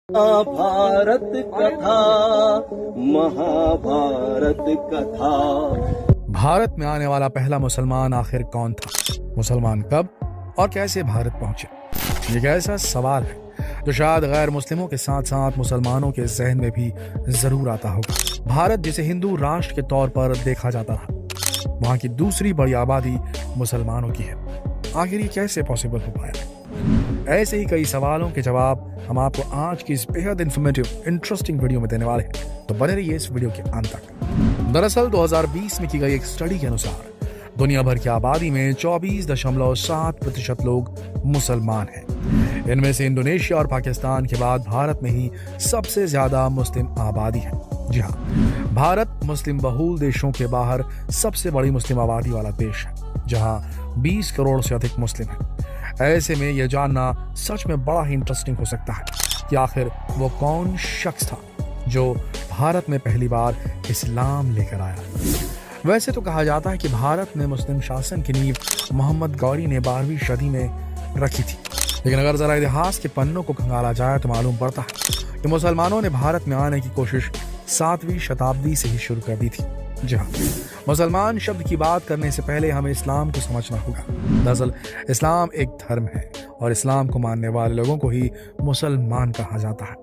भारत कथा, महाभारत कथा। भारत में आने वाला पहला मुसलमान आखिर कौन था? मुसलमान कब और कैसे भारत पहुंचे? ये एक ऐसा सवाल है जो शायद गैर मुस्लिमों के साथ साथ मुसलमानों के जहन में भी जरूर आता होगा। भारत जिसे हिंदू राष्ट्र के तौर पर देखा जाता रहा, वहां की दूसरी बड़ी आबादी मुसलमानों की है। आखिर ये कैसे पॉसिबल हो पाया? ऐसे ही कई सवालों के जवाब हम आपको आज की इस बेहद इंफॉर्मेटिव इंटरेस्टिंग वीडियो में देने वाले हैं, तो बने रहिए इस वीडियो के अंत तक। दरअसल 2020 में की गई एक स्टडी के अनुसार दुनिया भर की आबादी में 24.7% लोग मुसलमान हैं। इनमें से इंडोनेशिया और पाकिस्तान के बाद भारत में ही सबसे ज्यादा मुस्लिम आबादी है। जी हाँ, भारत मुस्लिम बहुल देशों के बाहर सबसे बड़ी मुस्लिम आबादी वाला देश है, जहाँ 20 करोड़ से अधिक मुस्लिम हैं। ऐसे में यह जानना सच में बड़ा ही इंटरेस्टिंग हो सकता है कि आखिर वो कौन शख्स था जो भारत में पहली बार इस्लाम लेकर आया। वैसे तो कहा जाता है कि भारत में मुस्लिम शासन की नींव मोहम्मद गौरी ने 12वीं सदी में रखी थी, लेकिन अगर जरा इतिहास के पन्नों को खंगाला जाए तो मालूम पड़ता है कि मुसलमानों ने भारत में आने की कोशिश 7वीं शताब्दी से ही शुरू कर दी थी। जी हाँ, मुसलमान शब्द की बात करने से पहले हमें इस्लाम को समझना होगा। दरअसल इस्लाम एक धर्म है और इस्लाम को मानने वाले लोगों को ही मुसलमान कहा जाता है।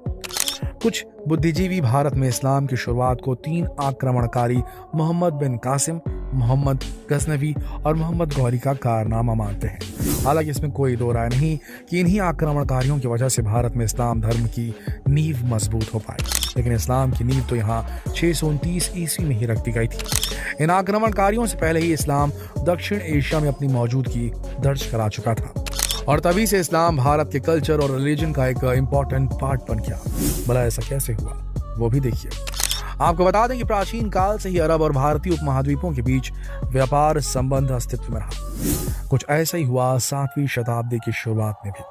कुछ बुद्धिजीवी भारत में इस्लाम की शुरुआत को 3 आक्रमणकारी मोहम्मद बिन कासिम, मोहम्मद गजनवी और मोहम्मद गौरी का कारनामा मानते हैं। हालांकि इसमें कोई दो राय नहीं कि इन्हीं आक्रमणकारियों की वजह से भारत में इस्लाम धर्म की नींव मजबूत हो पाई, लेकिन इस्लाम की नींव तो यहाँ 629 ईस्वी में ही रख दी गई थी। इन आक्रमणकारियों से पहले ही इस्लाम दक्षिण एशिया में अपनी मौजूदगी दर्ज करा चुका था और तभी से इस्लाम भारत के कल्चर और रिलीजन का एक इम्पोर्टेंट पार्ट बन गया। भला ऐसा कैसे हुआ, वो भी देखिए। आपको बता दें कि प्राचीन काल से ही अरब और भारतीय उपमहाद्वीपों के बीच व्यापार संबंध अस्तित्व में रहा। कुछ ऐसा ही हुआ 7वीं शताब्दी की शुरुआत में भी,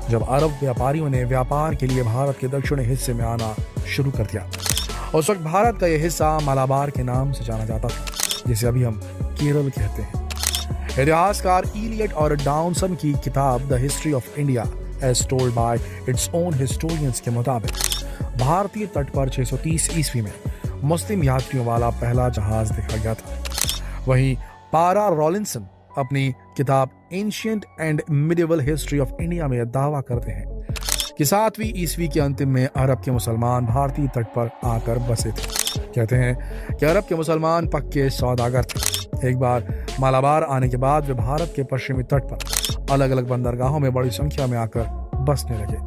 जब अरब व्यापारियों ने व्यापार के लिए भारत के दक्षिणी हिस्से में आना शुरू कर दिया। उस वक्त भारत का यह हिस्सा मलाबार के नाम से जाना जाता था, जिसे अभी हम केरल कहते हैं। इतिहासकार इलियट और डाउनसन की किताब the history of India as told by its own historians के मुताबिक भारतीय तट पर 630 ईस्वी में मुस्लिम यात्रियों वाला पहला जहाज देखा गया था। वहीं पारा रॉलिंसन अपनी किताब ancient and medieval history of India में दावा करते हैं कि 7वीं ईस्वी के अंतिम में अरब के मुसलमान भारतीय तट पर आकर बसे थे। कहते हैं कि अरब के मुसलमान पक्के सौदागर थे। एक बार मलाबार आने के बाद वे भारत के पश्चिमी तट पर अलग अलग बंदरगाहों में बड़ी संख्या में आकर बसने लगे।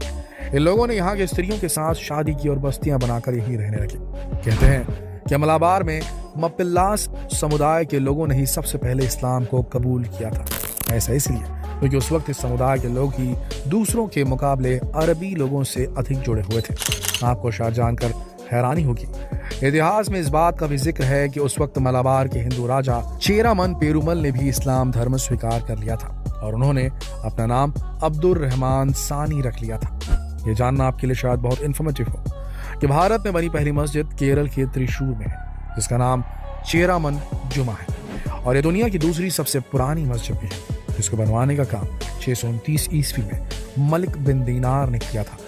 इन लोगों ने यहाँ के स्त्रियों के साथ शादी की और बस्तियां बनाकर यहीं रहने लगे। कहते हैं कि मलाबार में मप्पिलास समुदाय के लोगों ने ही सबसे पहले इस्लाम को कबूल किया था। ऐसा इसलिए क्योंकि उस वक्त इस समुदाय के लोग ही दूसरों के मुकाबले अरबी लोगों से अधिक जुड़े हुए थे। आपको शायद जानकर हैरानी होगी, इतिहास में इस बात का भी जिक्र है कि उस वक्त मलाबार के हिंदू राजा चेरामन पेरुमल ने भी इस्लाम धर्म स्वीकार कर लिया था और उन्होंने अपना नाम अब्दुर रहमान सानी रख लिया था। ये जानना आपके लिए शायद बहुत इंफॉर्मेटिव हो कि भारत में बनी पहली मस्जिद केरल के त्रिशूर में है, जिसका नाम चेरामन जुमा है और ये दुनिया की दूसरी सबसे पुरानी मस्जिद भी है, जिसको बनवाने का काम 629 ईस्वी में मलिक बिन दीनार ने किया था।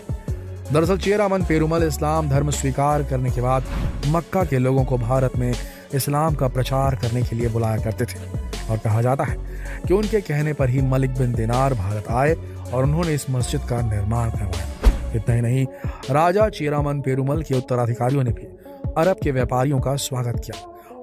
दरअसल चेरामन पेरुमल इस्लाम धर्म स्वीकार करने के बाद मक्का के लोगों को भारत में इस्लाम का प्रचार करने के लिए बुलाया करते थे और कहा जाता है कि उनके कहने पर ही मलिक बिन दीनार भारत आए और उन्होंने इस मस्जिद का निर्माण करवाया। इतना ही नहीं, राजा चेरामन पेरुमल के उत्तराधिकारियों ने भी अरब के व्यापारियों का स्वागत किया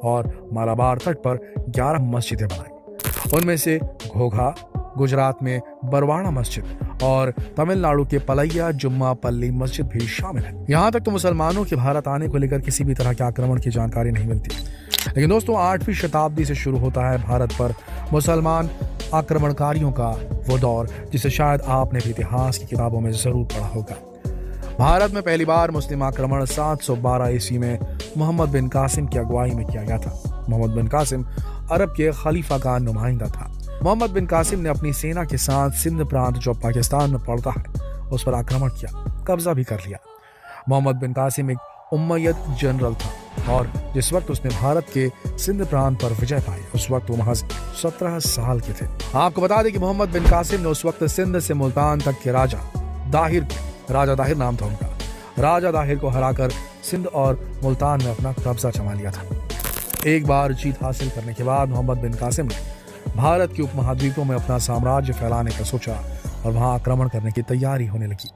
और मलाबार तट पर 11 मस्जिदें बनाई। उनमें से घोघा, गुजरात में बरवाड़ा मस्जिद और तमिलनाडु के पलैया जुम्मा पल्ली मस्जिद भी शामिल है। यहाँ तक तो मुसलमानों के भारत आने को लेकर किसी भी तरह के आक्रमण की जानकारी नहीं मिलती, लेकिन दोस्तों 8वीं शताब्दी से शुरू होता है भारत पर मुसलमान आक्रमणकारियों का वो दौर, जिसे शायद आपने भी इतिहास की किताबों में जरूर पढ़ा होगा। भारत में पहली बार मुस्लिम आक्रमण 712 ईस्वी में मोहम्मद बिन कासिम की अगुवाई में किया गया था। मोहम्मद बिन कासिम अरब के खलीफा का नुमाइंदा था। मोहम्मद बिन कासिम ने अपनी सेना के साथ सिंध प्रांत जो पाकिस्तान में पड़ता है उस पर आक्रमण किया, कब्जा भी कर लिया। मोहम्मद बिन कासिम एक उम्मयद जनरल था और जिस वक्त उसने भारत के सिंध प्रांत पर विजय पाई उस वक्त वो महज 17 साल के थे। आपको बता दें कि मोहम्मद बिन कासिम ने उस वक्त सिंध से मुल्तान तक के राजा दाहिर नाम था उनका, राजा दाहिर को हराकर सिंध और मुल्तान में अपना कब्जा जमा लिया था। एक बार जीत हासिल करने के बाद मोहम्मद बिन कासिम ने भारत के उपमहाद्वीपों में अपना साम्राज्य फैलाने का सोचा और वहां आक्रमण करने की तैयारी होने लगी।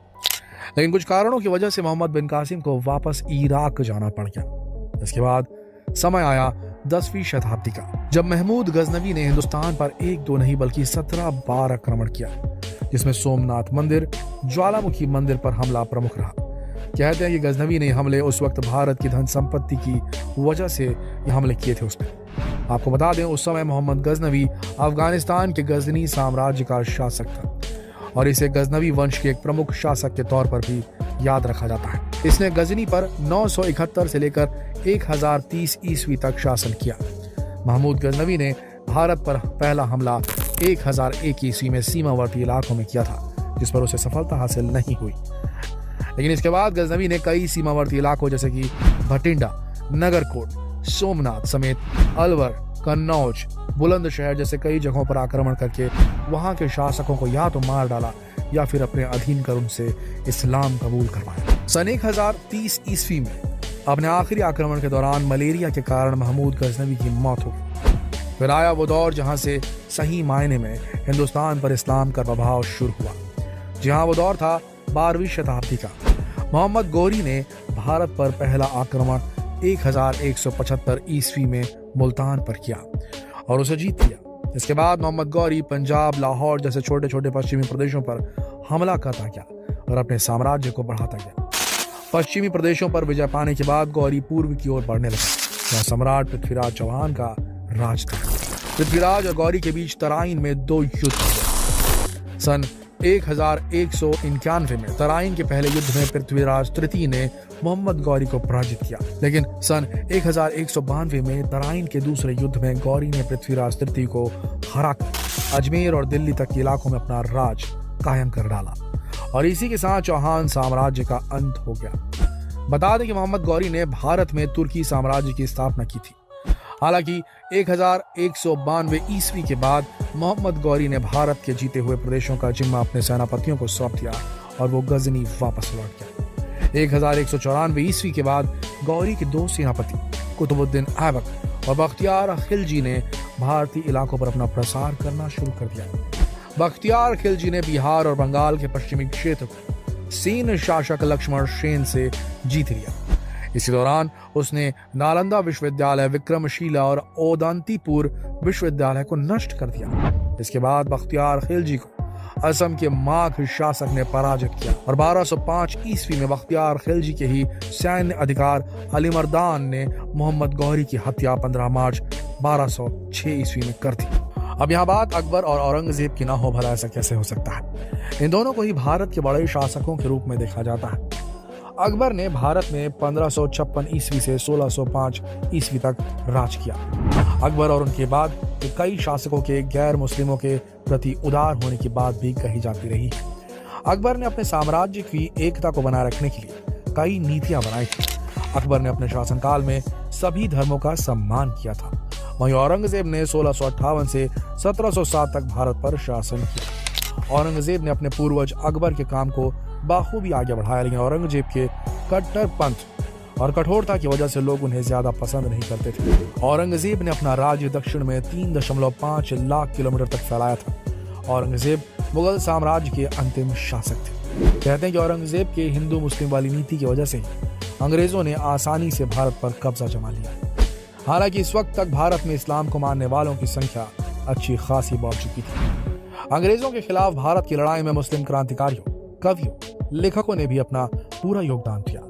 लेकिन कुछ कारणों की वजह से मोहम्मद बिन कासिम को वापस इराक जाना पड़ गया। इसके बाद समय आया 10वीं शताब्दी का, जब महमूद गजनवी ने हिंदुस्तान पर एक दो नहीं बल्कि 17 बार आक्रमण किया, जिसमें सोमनाथ मंदिर, ज्वालामुखी मंदिर पर हमला प्रमुख रहा। कहते हैं कि गजनवी ने हमले उस वक्त भारत की धन संपत्ति की वजह से ये हमले किए थे उसने। आपको बता दें, उस समय मोहम्मद गजनवी अफगानिस्तान के गजनी साम्राज्य का शासक था और इसे गजनवी वंश के एक प्रमुख शासक के तौर पर भी याद रखा जाता है। इसने गजनी पर 971 से लेकर 1030 ईस्वी तक शासन किया। महमूद गजनवी ने भारत पर पहला हमला 1001 ईस्वी में सीमावर्ती इलाकों में किया था, जिस पर उसे सफलता हासिल नहीं हुई। लेकिन इसके बाद गजनवी ने कई सीमावर्ती इलाकों जैसे कि भटिंडा, नगरकोट, सोमनाथ समेत अलवर, कन्नौज, बुलंदशहर जैसे कई जगहों पर आक्रमण करके वहां के शासकों को या तो मार डाला या फिर अपने अधीन कर उनसे इस्लाम कबूल करवाया। सन 1030 ईस्वी में अपने आखिरी आक्रमण के दौरान मलेरिया के कारण महमूद गजनवी की मौत हो गई। फिर आया वो दौर जहां से सही मायने में हिंदुस्तान पर इस्लाम का प्रभाव शुरू हुआ। जहां वो दौर था 12वीं शताब्दी का। मोहम्मद गौरी ने भारत पर पहला आक्रमण 1175 ईस्वी में मुल्तान पर किया और उसे जीत लिया। इसके बाद मोहम्मद गौरी पंजाब, लाहौर जैसे छोटे छोटे पश्चिमी प्रदेशों पर हमला करता गया और अपने साम्राज्य को बढ़ाता गया। पश्चिमी प्रदेशों पर विजय पाने के बाद गौरी पूर्व की ओर बढ़ने लगा, जहाँ सम्राट पृथ्वीराज चौहान का राज था। पृथ्वीराज और गौरी के बीच तराइन में 2 युद्ध हुए। सन 1191 में तराइन के पहले युद्ध में पृथ्वीराज तृतीय ने मोहम्मद गौरी को पराजित किया। लेकिन सन 1192 में तराइन के दूसरे युद्ध में गौरी ने पृथ्वीराज तृतीय को हराकर अजमेर और दिल्ली तक के इलाकों में अपना राज कायम कर डाला और इसी के साथ चौहान साम्राज्य का अंत हो गया। बता दें कि मोहम्मद गौरी ने भारत में तुर्की साम्राज्य की स्थापना की थी। हालांकि 1192 ईस्वी के बाद मोहम्मद गौरी ने भारत के जीते हुए प्रदेशों का जिम्मा अपने सेनापतियों को सौंप दिया और वो गजनी वापस लौट गया। 1194 ईस्वी के बाद गौरी के 2 सेनापति कुतुबुद्दीन ऐबक और बख्तियार खिलजी ने भारतीय इलाकों पर अपना प्रसार करना शुरू कर दिया। बख्तियार खिलजी ने बिहार और बंगाल के पश्चिमी क्षेत्र को सेन शासक लक्ष्मण सेन से जीत लिया। इसी दौरान उसने नालंदा विश्वविद्यालय, विक्रमशिला और ओदांतीपुर विश्वविद्यालय को नष्ट कर दिया। इसके बाद बख्तियार खिलजी को असम के माघ शासक ने पराजित किया और 1205 ईस्वी में बख्तियार खिलजी के ही सैन्य अधिकार अलीमर्दान ने मोहम्मद गौरी की हत्या 15 मार्च 1206 ईस्वी में कर दी। अब यहाँ बात अकबर और औरंगजेब की ना हो, भला ऐसा कैसे हो सकता है? इन दोनों को ही भारत के बड़े शासकों के रूप में देखा जाता है। अकबर ने भारत में 1556 ईस्वी से 1605 ईस्वी तक राज किया। अकबर और उनके बाद के कई शासकों के गैर मुस्लिमों के प्रति उदार होने की बात भी कही जाती रही है। अकबर ने अपने साम्राज्य की एकता को बनाए रखने के लिए कई नीतियां बनाई थी। अकबर ने अपने शासनकाल में सभी धर्मों का सम्मान किया था। वहीं औरंगजेब ने 1658 से 1707 तक भारत पर शासन किया। औरंगजेब ने अपने पूर्वज अकबर के काम को बाखूबी आगे बढ़ाया, लेकिन औरंगजेब के कट्टरपंथ और कठोरता की वजह से लोग उन्हें ज्यादा पसंद नहीं करते थे। औरंगजेब ने अपना राज्य दक्षिण में 3.5 लाख किलोमीटर तक फैलाया था। औरंगजेब मुगल साम्राज्य के अंतिम शासक थे। कहते हैं कि औरंगजेब के हिंदू मुस्लिम वाली नीति की वजह से ही अंग्रेजों ने आसानी से भारत पर कब्जा जमा लिया। हालांकि इस वक्त तक भारत में इस्लाम को मानने वालों की संख्या अच्छी खासी बढ़ चुकी थी। अंग्रेजों के खिलाफ भारत की लड़ाई में मुस्लिम क्रांतिकारियों, कवियों, लेखकों ने भी अपना पूरा योगदान दिया।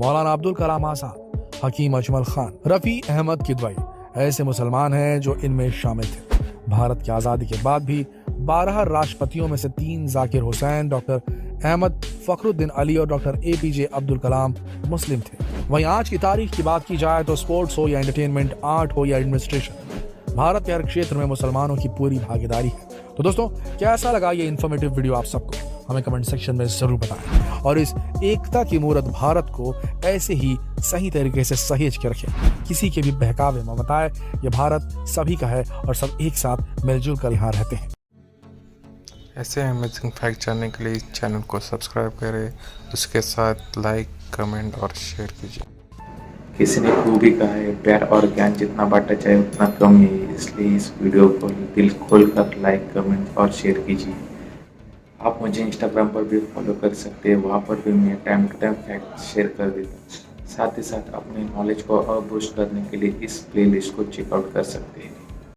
मौलाना अब्दुल कलाम आजाद, हकीम अजमल खान, रफी अहमद किदवई ऐसे मुसलमान हैं जो इनमें शामिल थे। भारत की आजादी के बाद भी 12 राष्ट्रपतियों में से 3 जाकिर हुसैन, डॉक्टर अहमद फखरुद्दीन अली और डॉक्टर APJ अब्दुल कलाम मुस्लिम थे। वहीं आज की तारीख की बात की जाए तो स्पोर्ट्स हो या एंटरटेनमेंट, आर्ट हो या एडमिनिस्ट्रेशन, भारत के हर क्षेत्र में मुसलमानों की पूरी भागीदारी है। तो दोस्तों, कैसा लगा ये इन्फॉर्मेटिव वीडियो आप सबको? हमें कमेंट सेक्शन में जरूर बताएं और इस एकता की मूरत भारत को ऐसे ही सही तरीके से सहेज के रखें। किसी के भी बहकावे में बताएं। ये भारत सभी का है और सब एक साथ मिलजुल कर यहाँ रहते हैं। ऐसे अमेजिंग फैक्ट जानने के लिए इस चैनल को सब्सक्राइब करें, उसके साथ लाइक कमेंट और शेयर कीजिए। किसी ने खूब ही कहा है, प्यार और ज्ञान जितना बांटा जाए उतना कम ही है, इसलिए इस वीडियो को दिल खोल कर लाइक, कमेंट और शेयर कीजिए। आप मुझे इंस्टाग्राम पर भी फॉलो कर सकते हैं, वहाँ पर भी मैं time to time fact share कर देता हूँ। साथ ही साथ अपने नॉलेज को और बूस्ट करने के लिए इस प्लेलिस्ट को चेकआउट कर सकते हैं।